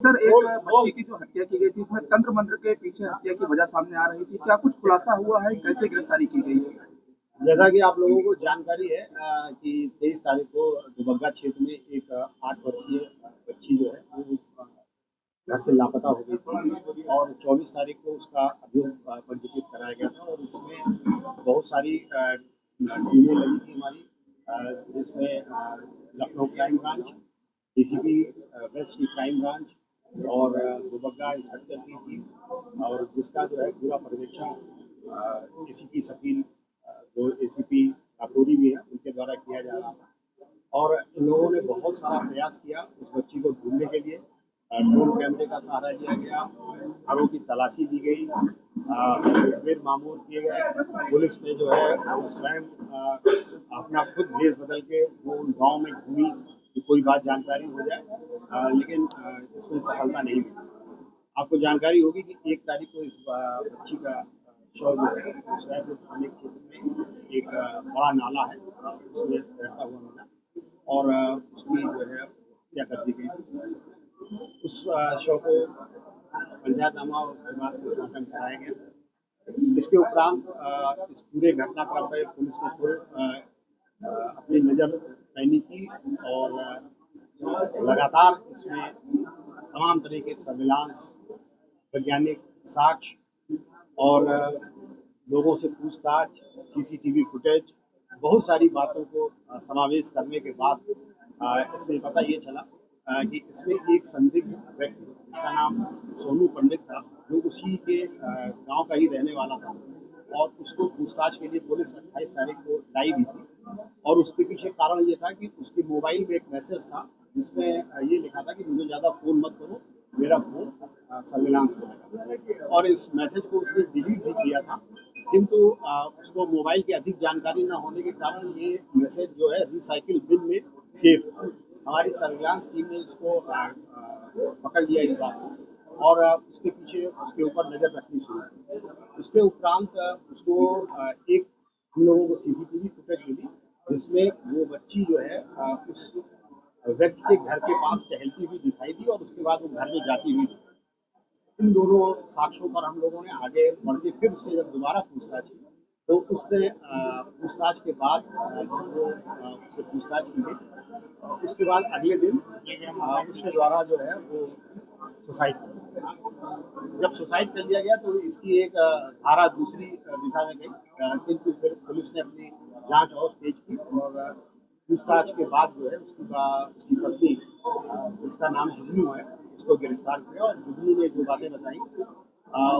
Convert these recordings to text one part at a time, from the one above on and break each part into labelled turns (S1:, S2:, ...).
S1: Sir, एक बच्ची की जो हत्या की गई थी, उसमें तंत्र मंत्र के पीछे हत्या की वजह सामने आ रही थी। क्या कुछ खुलासा हुआ है? कैसे गिरफ्तारी की गई है?
S2: जैसा कि आप लोगों को जानकारी है कि 23 तारीख को दुबग्गा क्षेत्र में एक 8 वर्षीय बच्ची जो है वो घर से लापता हो गई थी और 24 तारीख को उसका अभियोग पंजीकृत कराया गया था और इसमें बहुत सारी टीमें लगी थी हमारी, जिसमें Lucknow crime branch, DCP waste की क्राइम ब्रांच और दुबग्गा इंस्पेक्टर की टीम, और जिसका जो है पूरा पर्यवेक्षण एसीपी शकील, जो एसीपी काकोरी भी है, उनके द्वारा किया जा रहा था। और इन लोगों ने बहुत सारा प्रयास किया उस बच्ची को ढूंढने के लिए। ड्रोन कैमरे का सहारा लिया गया, घरों की तलाशी दी गई, मुखबिर मामूर किए गए। पुलिस ने जो है वो स्वयं अपना खुद भेष बदल के वो उन गाँव में घूमी कि कोई बात जानकारी हो जाए, लेकिन इसमें सफलता नहीं मिली। आपको जानकारी होगी कि 1 तारीख को इस बच्ची का शव जो है सैदपुर थाने क्षेत्र में एक बड़ा नाला है, उसमें बहता हुआ मिला और उसकी जो है हत्या कर दी गई। उस शव को पंचायतनामा और उसके बाद पोस्टमार्टम कराया गया। इसके उपरांत इस पूरे घटनाक्रम पर पुलिस ने फुल अपनी नज़र पैनी की और लगातार इसमें तमाम तरह के सर्विलांस, वैज्ञानिक साक्ष्य और लोगों से पूछताछ, सीसीटीवी फुटेज, बहुत सारी बातों को समावेश करने के बाद इसमें पता ये चला कि इसमें एक संदिग्ध व्यक्ति जिसका नाम सोनू पंडित था, जो उसी के गांव का ही रहने वाला था और उसको पूछताछ के लिए पुलिस 28 तारीख को लाई भी थी। और उसके पीछे कारण ये था कि उसके मोबाइल में एक मैसेज था जिसमें ये लिखा था कि मुझे ज़्यादा फ़ोन मत करो, मेरा फ़ोन सर्विलांस में लगा। और इस मैसेज को उसने डिलीट भी किया था, किंतु उसको मोबाइल की अधिक जानकारी न होने के कारण ये मैसेज जो है रिसाइकिल बिन में सेव था। हमारी सर्विलांस टीम ने इसको पकड़ लिया इस बात को और उसके पीछे उसके ऊपर नज़र रखनी शुरू की। उसके उपरांत उसको एक हम लोगों को सीसीटीवी फुटेज मिली जिसमें वो बच्ची जो है उस व्यक्ति के घर के पास टहलती हुई दिखाई दी और उसके बाद वो घर में जाती हुई। इन दोनों साक्ष्यों पर हम लोगों ने आगे बढ़ के फिर उससे जब दोबारा पूछताछ की तो उसने पूछताछ के बाद जब वो उससे पूछताछ की गई, उसके बाद अगले दिन उसके द्वारा जो है वो सुसाइड कर लिया। जब सुसाइड कर लिया गया तो इसकी एक धारा दूसरी दिशा में गई, किंतु फिर पुलिस ने अपनी जांच और तेज की और पूछताछ के बाद जो है उसकी पत्नी, जिसका नाम जुगनू है, उसको गिरफ्तार किया। और जुगनू ने जो बातें बताई,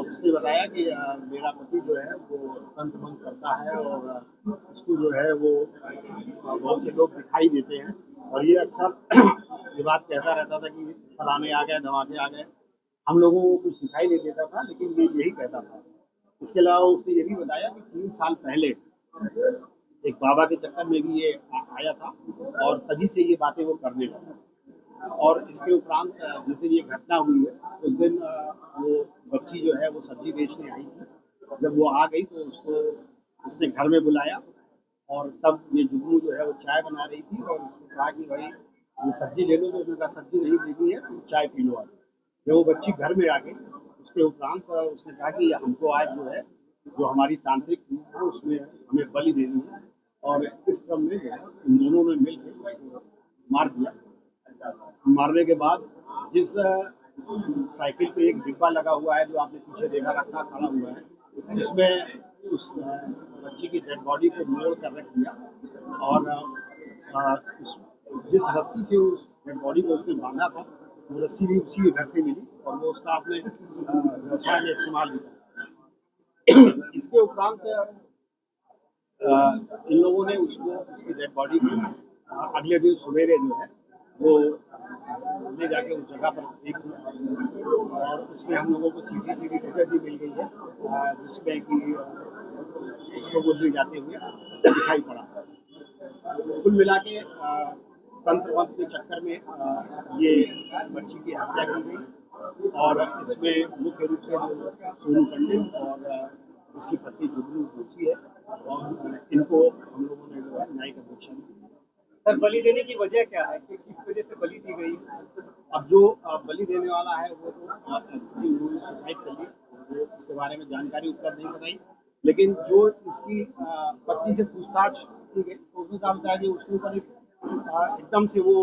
S2: उसने बताया कि मेरा पति जो है वो तंत्र मंत्र करता है और उसको जो है वो बहुत से लोग दिखाई देते हैं और ये अक्सर ये बात कहता रहता था कि फलाने आ गए, धमाके आ गए। हम लोगों को कुछ दिखाई नहीं देता था, लेकिन ये यही कहता था। इसके अलावा उसने ये भी बताया कि 3 साल पहले एक बाबा के चक्कर में भी ये आया था और तभी से ये बातें वो करने लगा। और इसके उपरांत जिस दिन ये घटना हुई है उस दिन वो बच्ची जो है वो सब्जी बेचने आई थी। जब वो आ गई तो उसको इसने घर में बुलाया और तब ये जुगनू जो है वो चाय बना रही थी और उसको कहा कि भाई ये सब्जी ले लो, तो उसने कहा सब्जी नहीं लेनी है, तुम चाय पी लो आज। जब वो बच्ची घर में आ गई उसके उपरांत उसने कहा कि हमको आज जो है जो हमारी तांत्रिक रूप है उसमें हमें बलि देनी है। और इस क्रम में जो है इन दोनों ने मिलकर उसको मार दिया। मारने के बाद जिस साइकिल पे एक डिब्बा लगा हुआ है जो आपने पीछे देखा रखा खड़ा हुआ है, उसमें उस बच्ची की डेड बॉडी को मोड़ कर रख दिया और उस जिस रस्सी से उस डेड बॉडी को उसने बांधा था वो रस्सी भी उसी के घर से मिली और वो उसका अपने व्यवसाय में इस्तेमाल भी करता। इसके उपरांत इन लोगों ने उसको उसकी डेड बॉडी को अगले दिन सवेरे जो है वो ले जाके उस जगह पर फेंक दिया और उसमें हम लोगों को सीसीटीवी फुटेज भी मिल गई है, जिसमें कि उसको वो ले जाते हुए दिखाई पड़ा। कुल मिला के तंत्र मंत्र के चक्कर में ये बच्ची की हत्या की गई और इसमें मुख्य रूप से जो सोनू पंडित और इसकी पत्नी जुगनू दोषी है और इनको हम लोगों ने जो है न्यायिक अपेक्षा की।
S3: सर बलि देने की वजह क्या है कि किस वजह से बलि दी गई?
S2: अब जो बलि देने वाला है वो तो एक्चुअली उन्होंने सुसाइड कर लिया, वो इसके बारे में जानकारी उपलब्ध नहीं बताई। लेकिन जो इसकी पत्नी से पूछताछ की गई तो उसने कहा बताया कि उसके ऊपर एकदम से वो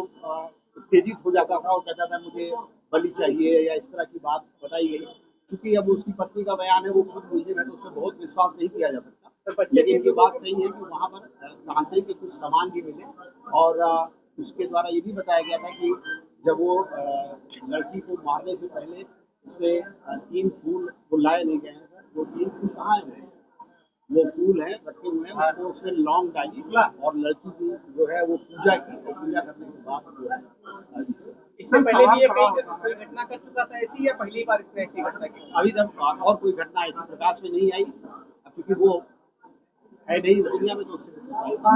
S2: उत्तेजित हो जाता था और कहता था मुझे बलि चाहिए या इस तरह की बात बताई गई। चूंकि अब उसकी पत्नी का बयान है, वो खुद मुलजिम है, तो उस पर बहुत विश्वास नहीं किया जा सकता। लेकिन ये बात सही है कि वहाँ पर तांत्रिक के कुछ सामान भी मिले और उसके द्वारा ये भी बताया गया था कि जब वो लड़की को मारने से पहले उसे 3 फूल वो लाए नहीं गए हैं। वो 3 फूल कहाँ है? वो फूल है रखे हुए हैं, उसको उसने लौंग डाली और लड़की की जो है वो पूजा की और पूजा करने के बाद जो है
S3: इससे पहले भी ये कोई घटना कर चुका था ऐसी, या पहली बार इसने ऐसी घटना की?
S2: अभी तक और कोई घटना ऐसी प्रकाश में नहीं आई, क्योंकि वो है नहीं इस दुनिया में, तो उससे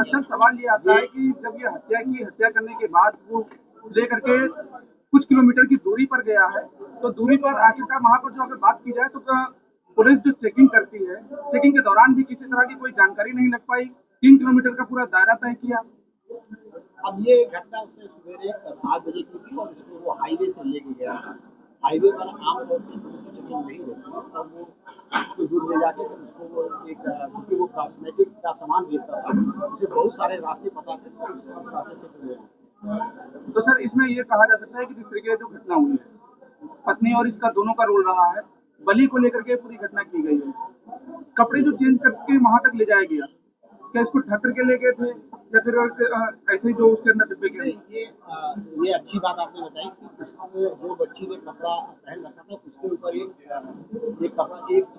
S1: सर सवाल ये आता है कि जब ये हत्या करने के बाद वो लेकर के कुछ किलोमीटर की दूरी पर गया है, तो दूरी पर आखिरकार वहाँ पर जो अगर बात की जाए तो पुलिस जो चेकिंग करती है, चेकिंग के दौरान भी किसी तरह की कोई जानकारी नहीं लग पाई। 3 किलोमीटर का पूरा दायरा तय किया।
S2: अब ये घटना उसने सवेरे 7 बजे की थी और इसको वो हाईवे से लेके गया था। हाईवे पर आमतौर से पुलिस की चेकिंग नहीं होती है और वो कुछ दूर ले जाके फिर उसको वो एक चूंकि वो कॉस्मेटिक का सामान बेचता था, उसे बहुत सारे रास्ते पता थे, तो उस रास्ते से फिर गया।
S1: तो सर इसमें ये कहा जा सकता है कि जिस तरीके से जो घटना हुई है, पत्नी और इसका दोनों का रोल रहा है, बलि को लेकर के पूरी घटना की गई है। कपड़े जो चेंज करके वहां तक ले जाया गया, क्या इसको ढक करके ले गए थे या फिर ऐसे ही जो उसके अंदर डिब्बे के
S2: नहीं, ये अच्छी बात आपने बताई कि उसको जो बच्ची ने कपड़ा पहन रखा था उसके ऊपर एक कपड़ा एक